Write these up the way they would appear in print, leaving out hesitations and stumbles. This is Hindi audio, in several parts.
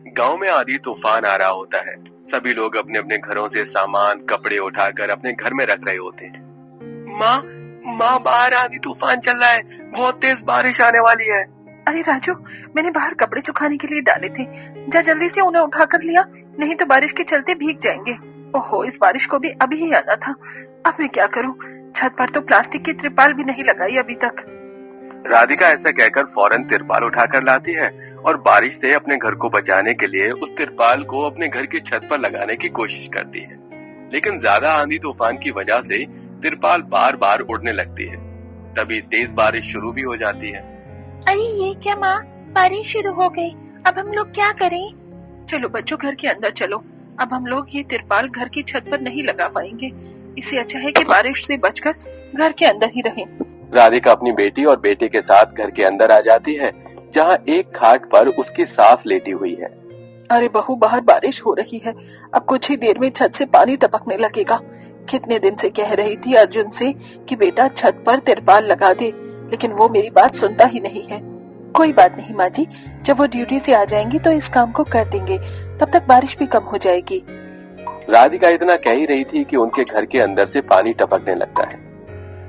गांव में आंधी तूफान आ रहा होता है। सभी लोग अपने अपने घरों से सामान कपड़े उठाकर अपने घर में रख रहे होते हैं। माँ माँ बाहर आंधी तूफान चल रहा है, बहुत तेज बारिश आने वाली है। अरे राजू, मैंने बाहर कपड़े सुखाने के लिए डाले थे, जा जल्दी से उन्हें उठा कर लिया, नहीं तो बारिश के चलते भीग जाएंगे। ओहो, इस बारिश को भी अभी ही आना था। अब मैं क्या करूं? छत पर तो प्लास्टिक की त्रिपाल भी नहीं लगाई अभी तक। राधिका ऐसा कहकर फौरन तिरपाल उठाकर लाती है और बारिश से अपने घर को बचाने के लिए उस तिरपाल को अपने घर की छत पर लगाने की कोशिश करती है। लेकिन ज्यादा आंधी तूफान की वजह से तिरपाल बार बार उड़ने लगती है। तभी तेज बारिश शुरू भी हो जाती है। अरे ये क्या माँ, बारिश शुरू हो गई, अब हम लोग क्या करें? चलो बच्चों, घर के अंदर चलो। अब हम लोग ये तिरपाल घर की छत पर नहीं लगा पाएंगे। इससे अच्छा है कि बारिश से बचकर घर के अंदर ही रहें। राधिका अपनी बेटी और बेटे के साथ घर के अंदर आ जाती है, जहाँ एक खाट पर उसकी सास लेटी हुई है। अरे बहू, बाहर बारिश हो रही है, अब कुछ ही देर में छत से पानी टपकने लगेगा। कितने दिन से कह रही थी अर्जुन से कि बेटा छत पर तिरपाल लगा दे, लेकिन वो मेरी बात सुनता ही नहीं है। कोई बात नहीं माँ जी, जब वो ड्यूटी से आ जाएंगी तो इस काम को कर देंगे, तब तक बारिश भी कम हो जाएगी। राधिका इतना कह ही रही थी कि उनके घर के अंदर से पानी टपकने लगता है।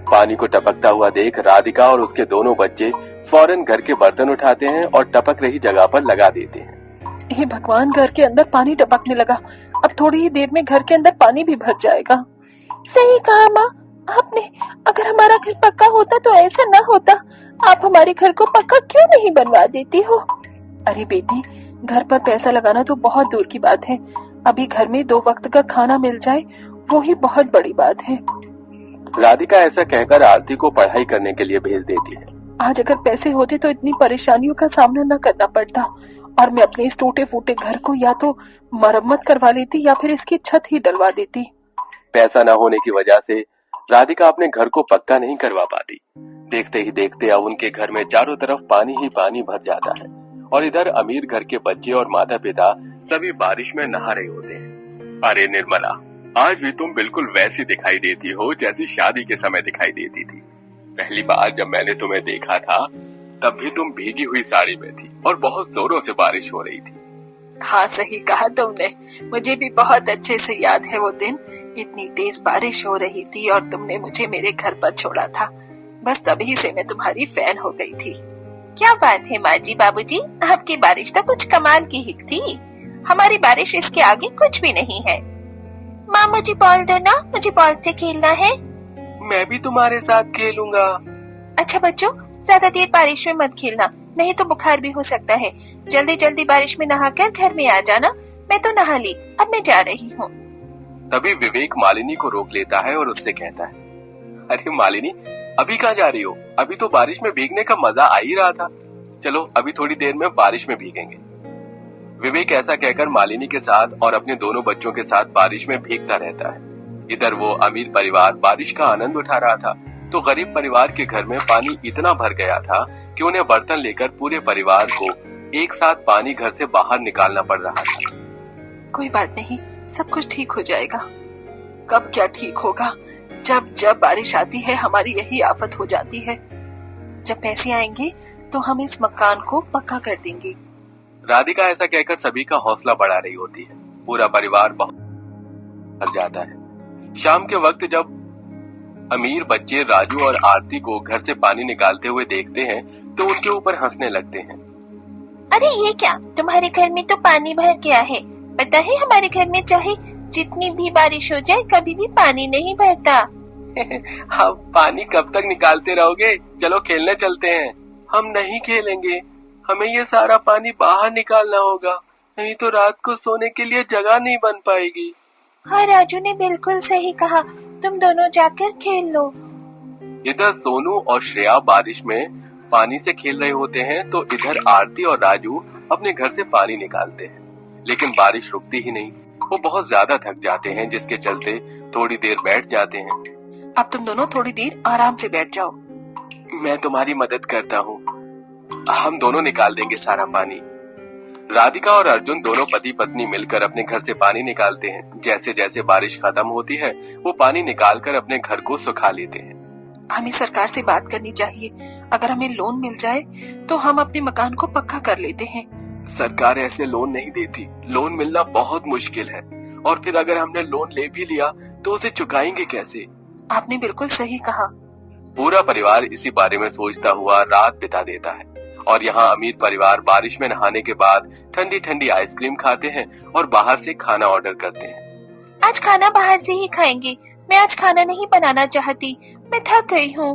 पानी को टपकता हुआ देख राधिका और उसके दोनों बच्चे फौरन घर के बर्तन उठाते हैं और टपक रही जगह पर लगा देते हैं। हे भगवान, घर के अंदर पानी टपकने लगा, अब थोड़ी ही देर में घर के अंदर पानी भी भर जाएगा। सही कहा माँ आपने, अगर हमारा घर पक्का होता तो ऐसा न होता। आप हमारे घर को पक्का क्यों नहीं बनवा देती हो? अरे बेटी, घर पर पैसा लगाना तो बहुत दूर की बात है, अभी घर में 2 वक्त का खाना मिल जाए वो ही बहुत बड़ी बात है। राधिका ऐसा कहकर आरती को पढ़ाई करने के लिए भेज देती है। आज अगर पैसे होते तो इतनी परेशानियों का सामना न करना पड़ता और मैं अपने इस टूटे फूटे घर को या तो मरम्मत करवा लेती या फिर इसकी छत ही डलवा देती। पैसा न होने की वजह से राधिका अपने घर को पक्का नहीं करवा पाती। देखते ही देखते अब उनके घर में चारों तरफ पानी ही पानी भर जाता है और इधर अमीर घर के बच्चे और माता पिता सभी बारिश में नहा रहे होते हैं। अरे निर्मला, आज भी तुम बिल्कुल वैसी दिखाई देती हो जैसी शादी के समय दिखाई देती थी। पहली बार जब मैंने तुम्हें देखा था तब भी तुम भीगी हुई साड़ी में थी और बहुत जोरों से बारिश हो रही थी। हाँ, सही कहा तुमने, मुझे भी बहुत अच्छे से याद है वो दिन। इतनी तेज बारिश हो रही थी और तुमने मुझे मेरे घर पर छोड़ा था, बस तभी से मैं तुम्हारी फैन हो गई थी। क्या बात है माँ जी, बाबूजी, आपकी बारिश तो कुछ कमाल की ही थी। हमारी बारिश इसके आगे कुछ भी नहीं है। माँ मुझे बॉल दो ना, मुझे बॉल से खेलना है। मैं भी तुम्हारे साथ खेलूंगा। अच्छा बच्चों, ज्यादा देर बारिश में मत खेलना, नहीं तो बुखार भी हो सकता है। जल्दी जल्दी बारिश में नहाकर घर में आ जाना। मैं तो नहा ली, अब मैं जा रही हूँ। तभी विवेक मालिनी को रोक लेता है और उससे कहता है, अरे मालिनी, अभी कहाँ जा रही हो? अभी तो बारिश में भीगने का मजा आ ही रहा था। चलो अभी थोड़ी देर में बारिश में भीगेंगे। विवेक ऐसा कहकर मालिनी के साथ और अपने दोनों बच्चों के साथ बारिश में भीगता रहता है। इधर वो अमीर परिवार बारिश का आनंद उठा रहा था, तो गरीब परिवार के घर में पानी इतना भर गया था कि उन्हें बर्तन लेकर पूरे परिवार को एक साथ पानी घर से बाहर निकालना पड़ रहा था। कोई बात नहीं, सब कुछ ठीक हो जाएगा। कब क्या ठीक होगा? जब जब बारिश आती है हमारी यही आफत हो जाती है। जब पैसे आएंगे तो हम इस मकान को पक्का कर देंगे। राधिका ऐसा कहकर सभी का हौसला बढ़ा रही होती है। पूरा परिवार बहुत भर जाता है। शाम के वक्त जब अमीर बच्चे राजू और आरती को घर से पानी निकालते हुए देखते हैं तो उनके ऊपर हंसने लगते हैं। अरे ये क्या, तुम्हारे घर में तो पानी भर गया है। पता है हमारे घर में चाहे जितनी भी बारिश हो जाए कभी भी पानी नहीं भरता। हम पानी कब तक निकालते रहोगे? चलो खेलने चलते हैं। हम नहीं खेलेंगे, हमें ये सारा पानी बाहर निकालना होगा, नहीं तो रात को सोने के लिए जगह नहीं बन पाएगी। हाँ, राजू ने बिल्कुल सही कहा, तुम दोनों जाकर खेल लो। इधर सोनू और श्रेया बारिश में पानी से खेल रहे होते हैं तो इधर आरती और राजू अपने घर से पानी निकालते हैं, लेकिन बारिश रुकती ही नहीं। वो बहुत ज्यादा थक जाते हैं, जिसके चलते थोड़ी देर बैठ जाते हैं। अब तुम दोनों थोड़ी देर आराम से बैठ जाओ। मैं तुम्हारी मदद करता हूँ, हम दोनों निकाल देंगे सारा पानी। राधिका और अर्जुन दोनों पति पत्नी मिलकर अपने घर से पानी निकालते हैं। जैसे जैसे बारिश खत्म होती है वो पानी निकालकर अपने घर को सुखा लेते हैं। हमें सरकार से बात करनी चाहिए, अगर हमें लोन मिल जाए तो हम अपने मकान को पक्का कर लेते हैं। सरकार ऐसे लोन नहीं देती, लोन मिलना बहुत मुश्किल है, और फिर अगर हमने लोन ले भी लिया तो उसे चुकाएंगे कैसे? आपने बिल्कुल सही कहा। पूरा परिवार इसी बारे में सोचता हुआ रात बिता देता है, और यहाँ अमीर परिवार बारिश में नहाने के बाद ठंडी ठंडी आइसक्रीम खाते हैं और बाहर से खाना ऑर्डर करते हैं। आज खाना बाहर से ही खाएंगे, मैं आज खाना नहीं बनाना चाहती, मैं थक गई हूँ।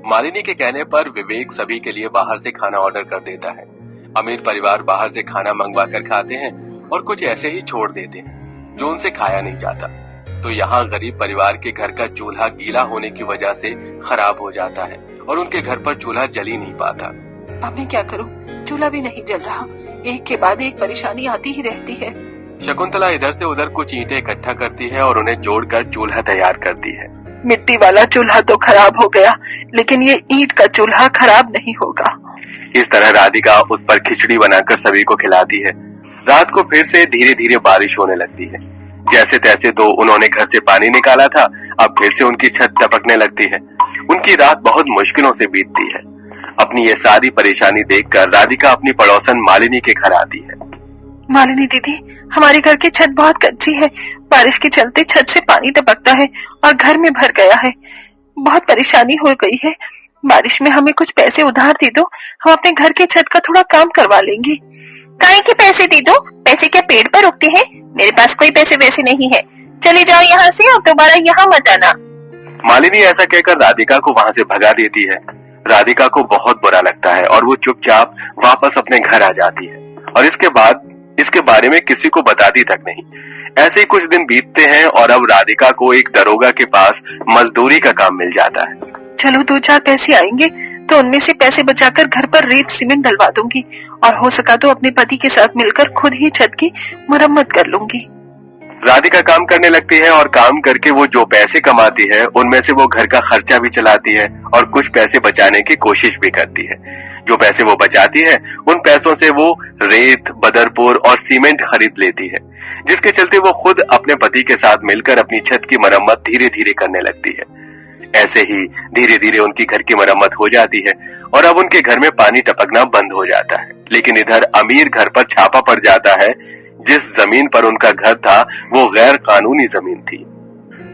मालिनी के कहने पर विवेक सभी के लिए बाहर से खाना ऑर्डर कर देता है। अमीर परिवार बाहर से खाना मंगवा कर खाते हैं और कुछ ऐसे ही छोड़ देते हैं जो उनसे खाया नहीं जाता। तो यहाँ गरीब परिवार के घर का चूल्हा गीला होने की वजह से खराब हो जाता है और उनके घर पर चूल्हा जल ही नहीं पाता। अब मैं क्या करूँ, चूल्हा भी नहीं जल रहा, एक के बाद एक परेशानी आती ही रहती है। शकुंतला इधर से उधर कुछ ईंटें इकट्ठा करती है और उन्हें जोड़कर चूल्हा तैयार करती है। मिट्टी वाला चूल्हा तो खराब हो गया, लेकिन ये ईंट का चूल्हा खराब नहीं होगा। इस तरह राधिका उस पर खिचड़ी बनाकर सभी को खिलाती है। रात को फिर से धीरे धीरे बारिश होने लगती है। जैसे तैसे तो उन्होंने घर से पानी निकाला था, अब फिर से उनकी छत टपकने लगती है। उनकी रात बहुत मुश्किलों से बीतती है। अपनी ये सारी परेशानी देखकर राधिका अपनी पड़ोसन मालिनी के घर आती है। मालिनी दीदी, हमारे घर की छत बहुत कच्ची है, बारिश के चलते छत से पानी टपकता है और घर में भर गया है। बहुत परेशानी हो गई है, बारिश में हमें कुछ पैसे उधार दे दो, हम अपने घर के छत का थोड़ा काम करवा लेंगे। काहे के पैसे दे दो, पैसे क्या पेड़ पर उगते हैं? मेरे पास कोई पैसे वैसे नहीं है, चले जाओ यहाँ से और दोबारा यहाँ मत आना। मालिनी ऐसा कहकर राधिका को वहाँ से भगा देती है। राधिका को बहुत बुरा लगता है और वो चुपचाप वापस अपने घर आ जाती है और इसके बाद इसके बारे में किसी को बताती तक नहीं। ऐसे ही कुछ दिन बीतते हैं और अब राधिका को एक दरोगा के पास मजदूरी का काम मिल जाता है। चलो 2-4 पैसे आएंगे तो उनमें से पैसे बचाकर घर पर रेत सीमेंट डलवा दूंगी और हो सका तो अपने पति के साथ मिलकर खुद ही छत की मरम्मत कर लूंगी। राधिका काम करने लगती है और काम करके वो जो पैसे कमाती है उनमें से वो घर का खर्चा भी चलाती है और कुछ पैसे बचाने की कोशिश भी करती है। जो पैसे वो बचाती है उन पैसों से वो रेत, बदरपुर और सीमेंट खरीद लेती है, जिसके चलते वो खुद अपने पति के साथ मिलकर अपनी छत की मरम्मत धीरे धीरे करने लगती है। ऐसे ही धीरे धीरे उनकी घर की मरम्मत हो जाती है और अब उनके घर में पानी टपकना बंद हो जाता है। लेकिन इधर अमीर घर पर छापा पड़ जाता है। जिस जमीन पर उनका घर था वो गैर कानूनी जमीन थी।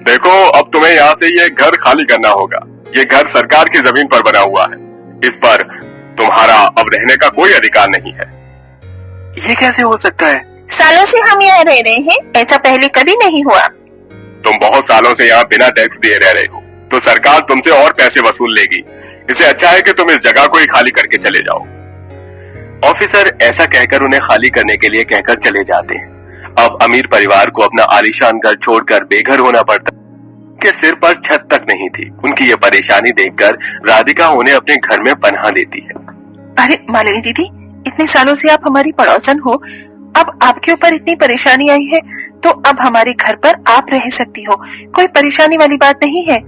देखो, अब तुम्हें यहाँ से ये घर खाली करना होगा। ये घर सरकार की जमीन पर बना हुआ है, इस पर तुम्हारा अब रहने का कोई अधिकार नहीं है। ये कैसे हो सकता है? सालों से हम यहाँ रह रहे हैं, ऐसा पहले कभी नहीं हुआ। तुम बहुत सालों से यहाँ बिना टैक्स दिए रह रहे हो, तो सरकार तुमसे और पैसे वसूल लेगी। इससे अच्छा है कि तुम इस जगह को ही खाली करके चले जाओ। ऑफिसर ऐसा कहकर उन्हें खाली करने के लिए कहकर चले जाते हैं। अब अमीर परिवार को अपना आलीशान घर छोड़कर बेघर होना पड़ता। के सिर पर छत तक नहीं थी। उनकी ये परेशानी देखकर राधिका उन्हें अपने घर में पनाह देती है। अरे मालिनी दीदी, इतने सालों से आप हमारी पड़ोसन हो, अब आपके ऊपर इतनी परेशानी आई है तो अब हमारे घर पर आप रह सकती हो, कोई परेशानी वाली बात नहीं है।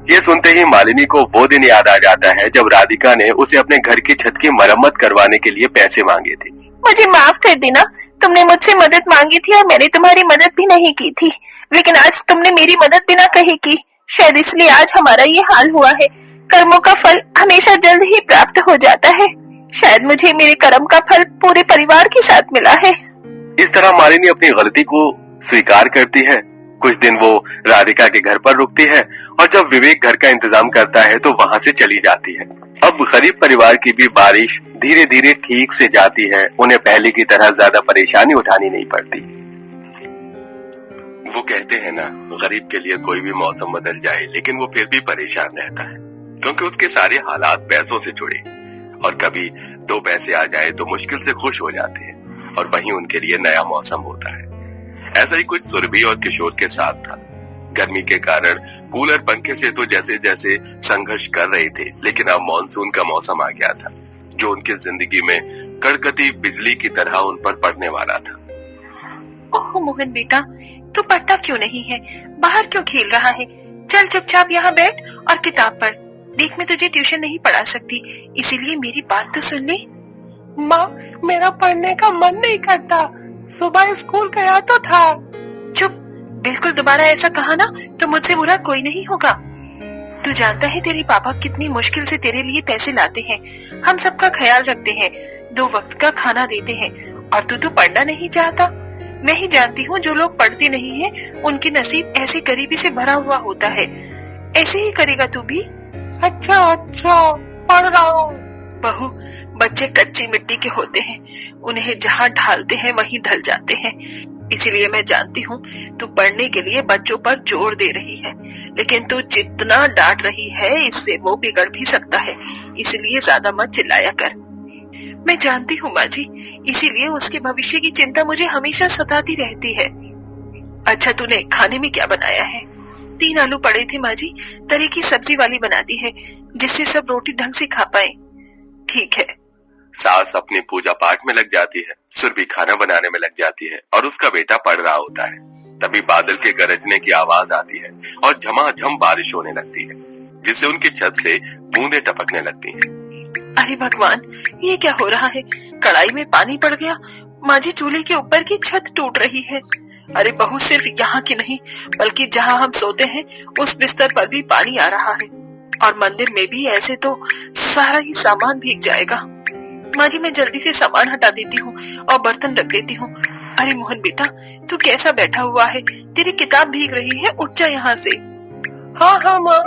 ये सुनते ही मालिनी को वो दिन याद आ जाता है जब राधिका ने उसे अपने घर की छत की मरम्मत करवाने के लिए पैसे मांगे थे। मुझे माफ कर देना, तुमने मुझसे मदद मांगी थी और मैंने तुम्हारी मदद भी नहीं की थी, लेकिन आज तुमने मेरी मदद बिना कहे की, शायद इसलिए आज हमारा ये हाल हुआ है। कर्मों का फल हमेशा जल्द ही प्राप्त हो जाता है, शायद मुझे मेरे कर्म का फल पूरे परिवार के साथ मिला है। इस तरह मालिनी अपनी गलती को स्वीकार करती है। कुछ दिन वो राधिका के घर पर रुकती है और जब विवेक घर का इंतजाम करता है तो वहाँ से चली जाती है। अब गरीब परिवार की भी बारिश धीरे धीरे ठीक से जाती है। उन्हें पहले की तरह ज्यादा परेशानी उठानी नहीं पड़ती। वो कहते हैं ना, गरीब के लिए कोई भी मौसम बदल जाए लेकिन वो फिर भी परेशान रहता है, क्योंकि उसके सारे हालात पैसों से जुड़े। और कभी 2 पैसे आ जाए तो मुश्किल से खुश हो जाते हैं और वहीं उनके लिए नया मौसम होता है। ऐसा ही कुछ सुरभि और किशोर के साथ था। गर्मी के कारण कूलर पंखे से तो जैसे जैसे संघर्ष कर रहे थे, लेकिन अब मॉनसून का मौसम आ गया था जो उनकी जिंदगी में कड़कती बिजली की तरह उन पर पड़ने वाला था। ओह मोहन बेटा, तू पढ़ता क्यों नहीं है? बाहर क्यों खेल रहा है? चल चुपचाप यहाँ बैठ और किताब पढ़। देख, मैं तुझे ट्यूशन नहीं पढ़ा सकती, इसीलिए मेरी बात तो सुन ले। माँ, मेरा पढ़ने का मन नहीं करता, सुबह स्कूल गया तो था। चुप, बिल्कुल दोबारा ऐसा कहा ना तो मुझसे बुरा कोई नहीं होगा। तू जानता है तेरे पापा कितनी मुश्किल से तेरे लिए पैसे लाते हैं, हम सबका ख्याल रखते हैं, 2 वक्त का खाना देते हैं, और तू तो पढ़ना नहीं चाहता। मैं ही जानती हूँ जो लोग पढ़ते नहीं हैं, उनकी नसीब ऐसे गरीबी से भरा हुआ होता है। ऐसे ही करेगा तू भी? अच्छा अच्छा, पढ़ रहा हूँ। बहू, बच्चे कच्ची मिट्टी के होते हैं, उन्हें जहाँ ढालते हैं वहीं ढल जाते हैं। इसीलिए मैं जानती हूँ तू पढ़ने के लिए बच्चों पर जोर दे रही है, लेकिन तू जितना डांट रही है इससे वो बिगड़ भी सकता है, इसलिए ज्यादा मत चिल्लाया कर। मैं जानती हूँ माँ जी, इसीलिए उसके भविष्य की चिंता मुझे हमेशा सताती रहती है। अच्छा, तूने खाने में क्या बनाया है? 3 आलू पड़े थे माँ जी, तरी की सब्जी वाली बना दी है, जिससे सब रोटी ढंग से खा पाए। ठीक है। सास अपनी पूजा पाठ में लग जाती है, सुरभि खाना बनाने में लग जाती है और उसका बेटा पढ़ रहा होता है। तभी बादल के गरजने की आवाज आती है और झमाझम बारिश होने लगती है, जिससे उनकी छत से बूंदें टपकने लगती हैं। अरे भगवान, ये क्या हो रहा है? कढ़ाई में पानी पड़ गया। माँ जी, चूल्हे के ऊपर की छत टूट रही है। अरे बहू, सिर्फ यहाँ की नहीं बल्कि जहाँ हम सोते हैं उस बिस्तर पर भी पानी आ रहा है, और मंदिर में भी। ऐसे तो सारा ही सामान भीग जाएगा। माँ जी, मैं जल्दी से सामान हटा देती हूँ और बर्तन रख देती हूँ। अरे मोहन बेटा, तू कैसा बैठा हुआ है? तेरी किताब भीग रही है, उठ जा यहाँ से। हाँ हाँ माँ।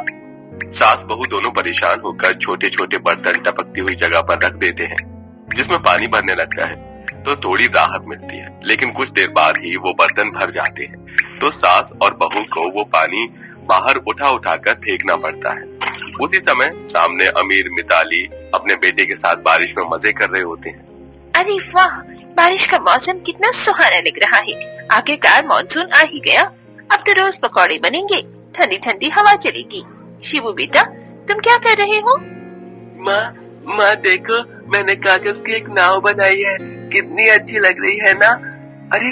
सास बहू दोनों परेशान होकर छोटे छोटे बर्तन टपकती हुई जगह पर रख देते हैं, जिसमें पानी भरने लगता है तो थोड़ी राहत मिलती है। लेकिन कुछ देर बाद ही वो बर्तन भर जाते हैं, तो सास और बहू को वो पानी बाहर उठा उठाकर फेंकना पड़ता है। उसी समय सामने अमीर मिताली अपने बेटे के साथ बारिश में मजे कर रहे होते हैं। अरे वाह, बारिश का मौसम कितना सुहाना लग रहा है। आखिरकार मानसून आ ही गया। अब तो रोज पकौड़े बनेंगे, ठंडी ठंडी हवा चलेगी। शिवू बेटा, तुम क्या कर रहे हो? माँ देखो, मैंने कागज की एक नाव बनाई है, कितनी अच्छी लग रही है ना। अरे,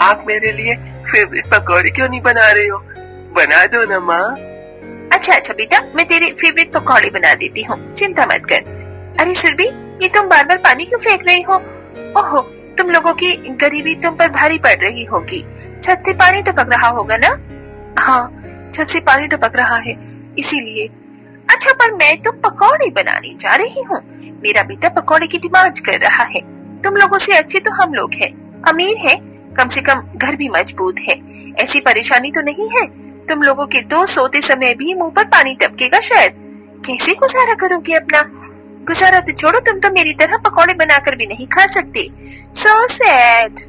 आप मेरे लिए फेवरेट पकौड़े क्यों नहीं बना रहे हो? बना दो ना माँ। अच्छा अच्छा बेटा, मैं तेरे फेवरेट पकौड़े बना देती हूँ, चिंता मत कर। अरे सुरभि, ये तुम बार बार पानी क्यों फेंक रही हो? ओहो, तुम लोगों की गरीबी तुम पर भारी पड़ रही होगी। छत से पानी टपक रहा होगा ना? हाँ, छत से पानी टपक रहा है, इसीलिए। अच्छा, पर मैं तो पकौड़े बनाने जा रही हूँ। मेरा बेटा पकौड़े की डिमांड कर रहा है। तुम लोगों से अच्छे तो हम लोग हैं, अमीर हैं, कम से कम घर भी मजबूत है। ऐसी परेशानी तो नहीं है। तुम लोगों के तो सोते समय भी मुंह पर पानी टपकेगा शायद। कैसे गुजारा करोगे अपना? गुजारा तो छोड़ो, तुम तो मेरी तरह पकौड़े बनाकर भी नहीं खा सकते। So sad.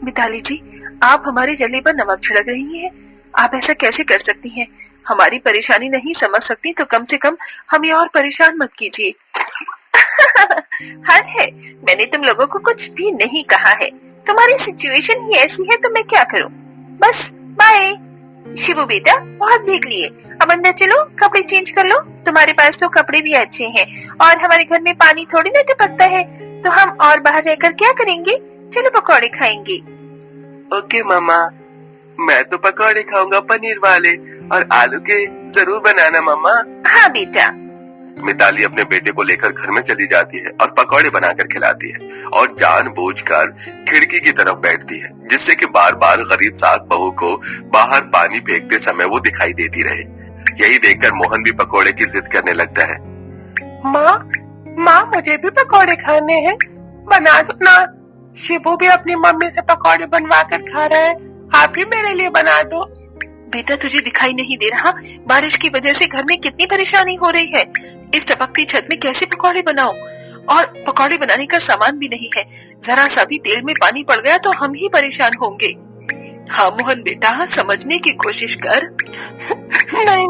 मिताली जी, आप हमारे जले पर नमक छिड़क रही हैं। आप ऐसा कैसे कर सकती हैं? हमारी परेशानी नहीं समझ सकती तो कम से कम हमें और परेशान मत कीजिए। हद है, मैंने तुम लोगों को कुछ भी नहीं कहा है। तुम्हारी सिचुएशन ही ऐसी है तो मैं क्या करूं? बस बाय। शिवू बेटा, बहुत भीग लिए, अब अंदर चलो, कपड़े चेंज कर लो। तुम्हारे पास तो कपड़े भी अच्छे हैं, और हमारे घर में पानी थोड़ी ना टपकता है, तो हम और बाहर रहकर क्या करेंगे? चलो पकौड़े खाएंगे। ओके मामा, मैं तो पकौड़े खाऊंगा पनीर वाले, और आलू के जरूर बनाना मामा। हाँ बेटा। मिताली अपने बेटे को लेकर घर में चली जाती है और पकौड़े बनाकर खिलाती है, और जानबूझकर खिड़की की तरफ बैठती है, जिससे कि बार बार गरीब सास बहू को बाहर पानी फेंकते समय वो दिखाई देती रहे। यही देखकर मोहन भी पकौड़े की जिद करने लगता है। माँ, मुझे भी पकौड़े खाने हैं, बना दो ना। शिबू भी अपनी मम्मी से पकौड़े बनवा कर खा रहा है, आप भी मेरे लिए बना दो। बेटा, तुझे दिखाई नहीं दे रहा बारिश की वजह से घर में कितनी परेशानी हो रही है? इस टपकती छत में कैसे पकौड़े बनाऊं? और पकौड़े बनाने का सामान भी नहीं है। जरा सा भी तेल में पानी पड़ गया तो हम ही परेशान होंगे। हाँ मोहन बेटा, समझने की कोशिश कर। नहीं,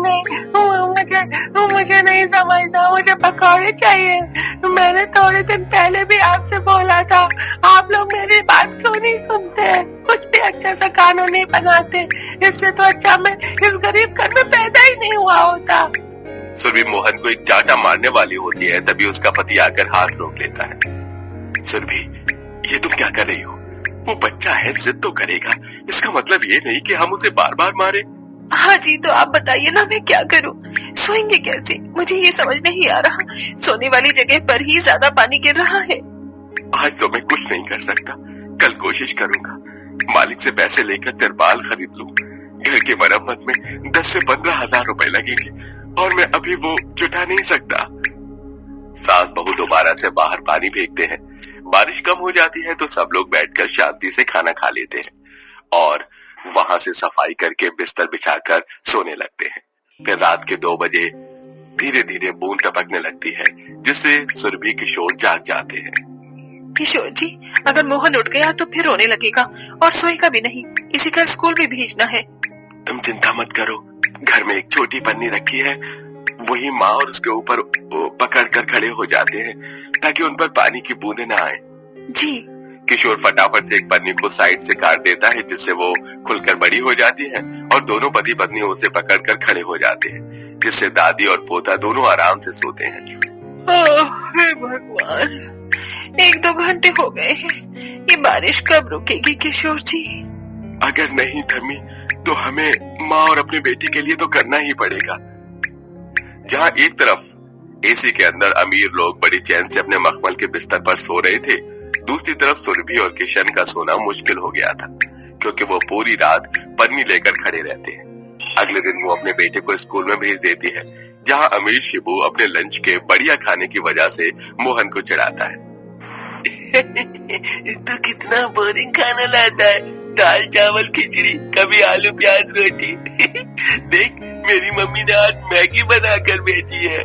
मुझे नहीं समझना, मुझे पकौड़े चाहिए। मैंने थोड़े दिन पहले भी आपसे बोला था, आप लोग मेरी बात क्यों नहीं सुनते? कुछ भी अच्छा सा कानून नहीं बनाते। इससे तो अच्छा मैं इस गरीब घर में पैदा ही नहीं हुआ होता। सुरभि मोहन को एक चाटा मारने वाली होती है, तभी उसका पति आकर हाथ रोक लेता है। सुरभि, ये तुम क्या कर रही हो? वो बच्चा है, जिद तो करेगा, इसका मतलब ये नहीं कि हम उसे बार बार मारे। हाँ जी, तो आप बताइए ना, मैं क्या करूं? सोएंगे कैसे? मुझे ये समझ नहीं आ रहा। सोने वाली जगह पर ही ज्यादा पानी गिर रहा है। आज तो मैं कुछ नहीं कर सकता, कल कोशिश करूंगा। मालिक से पैसे लेकर तिरपाल खरीद लूं। घर की मरम्मत में 10 से 15 हजार रुपए लगेंगे, और मैं अभी वो जुटा नहीं सकता। सास बहू दोबारा से बाहर पानी फेंकते हैं। बारिश कम हो जाती है तो सब लोग बैठकर शांति से खाना खा लेते हैं और वहां से सफाई करके बिस्तर बिछाकर सोने लगते हैं। फिर रात के 2 बजे धीरे धीरे बूंद टपकने लगती है, जिससे सुरभि किशोर जाग जाते हैं। किशोर जी, अगर मोहन उठ गया तो फिर रोने लगेगा और सोएगा भी नहीं। इसे कल स्कूल भी भेजना है। तुम चिंता मत करो, घर में एक छोटी पन्नी रखी है, वही माँ और उसके ऊपर पकड़कर खड़े हो जाते हैं ताकि उन पर पानी की बूंदें ना आए। जी। किशोर फटाफट से एक पन्नी को साइड से काट देता है, जिससे वो खुलकर बड़ी हो जाती है और दोनों पति पत्नी उसे पकड़कर खड़े हो जाते हैं, जिससे दादी और पोता दोनों आराम से सोते हैं। हे भगवान, 1-2 घंटे हो गए हैं। ये बारिश कब रुकेगी किशोर जी? अगर नहीं थमी तो हमें माँ और अपने बेटे के लिए तो करना ही पड़ेगा। जहाँ एक तरफ एसी के अंदर अमीर लोग बड़ी चैन से अपने मखमल के बिस्तर पर सो रहे थे, दूसरी तरफ सुरभि और किशन का सोना मुश्किल हो गया था, क्योंकि वो पूरी रात पन्नी लेकर खड़े रहते हैं। अगले दिन वो अपने बेटे को स्कूल में भेज देती है, जहाँ अमीर शिबू अपने लंच के बढ़िया खाने की वजह से मोहन को चिढ़ाता है। तो कितना बोरिंग खाना लाता है, दाल चावल खिचड़ी, कभी आलू प्याज रोटी। देख, मेरी मम्मी ने आज मैगी बनाकर भेजी है।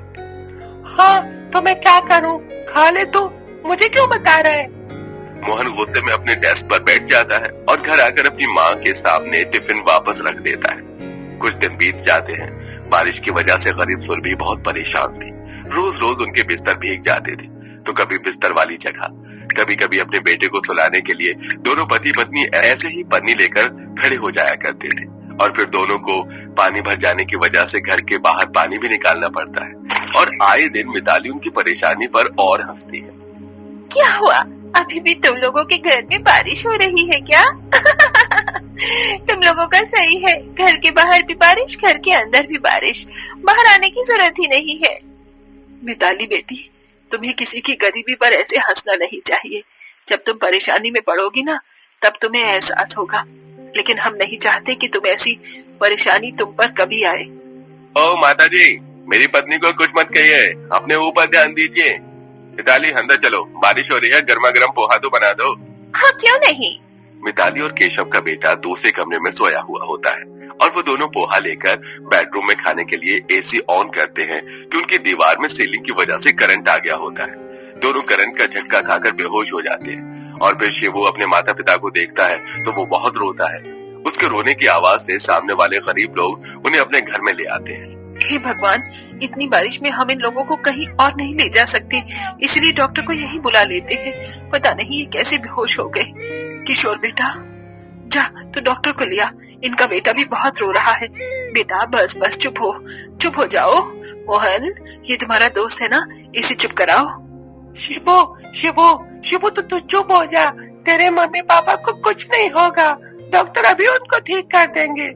हाँ, तो मैं क्या करूँ? खा ले तू, मुझे क्यों बता रहा है? मोहन गुस्से में अपने डेस्क पर बैठ जाता है और घर आकर अपनी माँ के सामने टिफिन वापस रख देता है। कुछ दिन बीत जाते हैं। बारिश की वजह से गरीब सुरभि बहुत परेशान थी। रोज रोज उनके बिस्तर भीग जाते थे, तो कभी बिस्तर वाली जगह, कभी कभी अपने बेटे को सुलाने के लिए दोनों पति पत्नी ऐसे ही पन्नी लेकर खड़े हो जाया करते थे और फिर दोनों को पानी भर जाने की वजह से घर के बाहर पानी भी निकालना पड़ता है और आए दिन मिताली उनकी परेशानी पर और हंसती है। क्या हुआ, अभी भी तुम लोगों के घर में बारिश हो रही है क्या? तुम लोगों का सही है, घर के बाहर भी बारिश, घर के अंदर भी बारिश, बाहर आने की जरूरत ही नहीं है। मिताली बेटी, तुम्हें किसी की गरीबी पर ऐसे हंसना नहीं चाहिए। जब तुम परेशानी में पड़ोगी ना, तब तुम्हें एहसास होगा, लेकिन हम नहीं चाहते कि तुम ऐसी परेशानी तुम पर कभी आए। ओ माता जी, मेरी पत्नी को कुछ मत कहिए, अपने ऊपर ध्यान दीजिए। मिताली, अंदर चलो, बारिश हो रही है, गर्मा गर्म पोहा तो बना दो। हाँ, क्यों नहीं। मिताली और केशव का बेटा दूसरे कमरे में सोया हुआ होता है और वो दोनों पोहा लेकर बेडरूम में खाने के लिए एसी ऑन करते हैं कि उनकी दीवार में सीलिंग की वजह से करंट आ गया होता है। दोनों करंट का झटका खाकर बेहोश हो जाते हैं और फिर शिवू अपने माता पिता को देखता है तो वो बहुत रोता है। उसके रोने की आवाज से सामने वाले गरीब लोग उन्हें अपने घर में ले आते हैं। हे भगवान, इतनी बारिश में हम इन लोगों को कहीं और नहीं ले जा सकते, इसलिए डॉक्टर को यहीं बुला लेते हैं। पता नहीं ये कैसे बेहोश हो गए। किशोर बेटा, जा तो डॉक्टर को लिया, इनका बेटा भी बहुत रो रहा है। बेटा बस बस चुप हो जाओ। मोहन, ये तुम्हारा दोस्त है ना, इसे चुप कराओ। शिबू तो तू चुप हो जा, तेरे मम्मी पापा को कुछ नहीं होगा, डॉक्टर अभी उनको ठीक कर देंगे।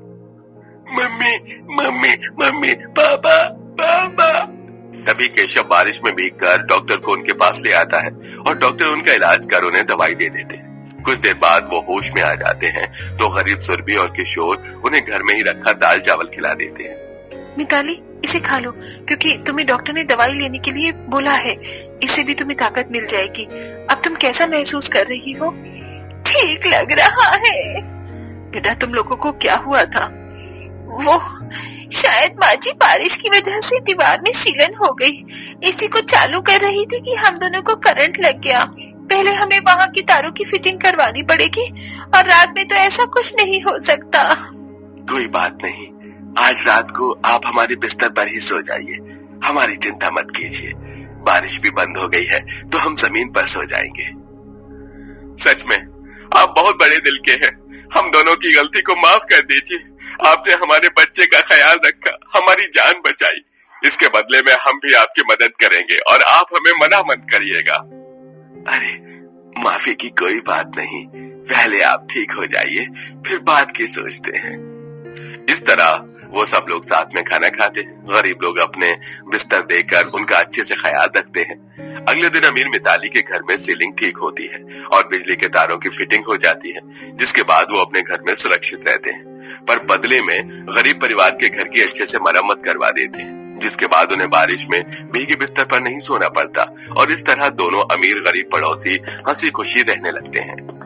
Mummy papa. तभी केशव बारिश में भीगकर डॉक्टर को उनके पास ले आता है और डॉक्टर उनका इलाज कर उन्हें दवाई दे देते हैं। कुछ देर बाद वो होश में आ जाते हैं तो गरीब सुरभि और किशोर उन्हें घर में ही रखा दाल चावल खिला देते हैं। मिताली, इसे खा लो, क्योंकि तुम्हें डॉक्टर ने दवाई लेने के लिए बोला है। इससे भी तुम्हें ताकत मिल जाएगी। अब तुम कैसा महसूस कर रही हो? ठीक लग रहा है। बेटा, तुम लोगों को क्या हुआ था? वो शायद माँ जी बारिश की वजह से दीवार में सीलन हो गई। इसी को चालू कर रही थी कि हम दोनों को करंट लग गया। पहले हमें वहाँ की तारों की फिटिंग करवानी पड़ेगी और रात में तो ऐसा कुछ नहीं हो सकता। कोई बात नहीं, आज रात को आप हमारे बिस्तर पर ही सो जाइए, हमारी चिंता मत कीजिए। बारिश भी बंद हो गई है तो हम जमीन पर सो जाएंगे। सच में आप बहुत बड़े दिल के हैं, हम दोनों की गलती को माफ कर दीजिए। आपने हमारे बच्चे का ख्याल रखा, हमारी जान बचाई। इसके बदले में हम भी आपकी मदद करेंगे और आप हमें मना मत करिएगा। अरे माफी की कोई बात नहीं, पहले आप ठीक हो जाइए, फिर बात की सोचते हैं। इस तरह वो सब लोग साथ में खाना खाते हैं। गरीब लोग अपने बिस्तर देकर उनका अच्छे से ख्याल रखते हैं। अगले दिन अमीर मिताली के घर में सीलिंग ठीक होती है और बिजली के तारों की फिटिंग हो जाती है, जिसके बाद वो अपने घर में सुरक्षित रहते हैं। पर बदले में गरीब परिवार के घर की अच्छे से मरम्मत करवा देते हैं। जिसके बाद उन्हें बारिश में भीगे बिस्तर पर नहीं सोना पड़ता और इस तरह दोनों अमीर गरीब पड़ोसी हंसी खुशी रहने लगते हैं।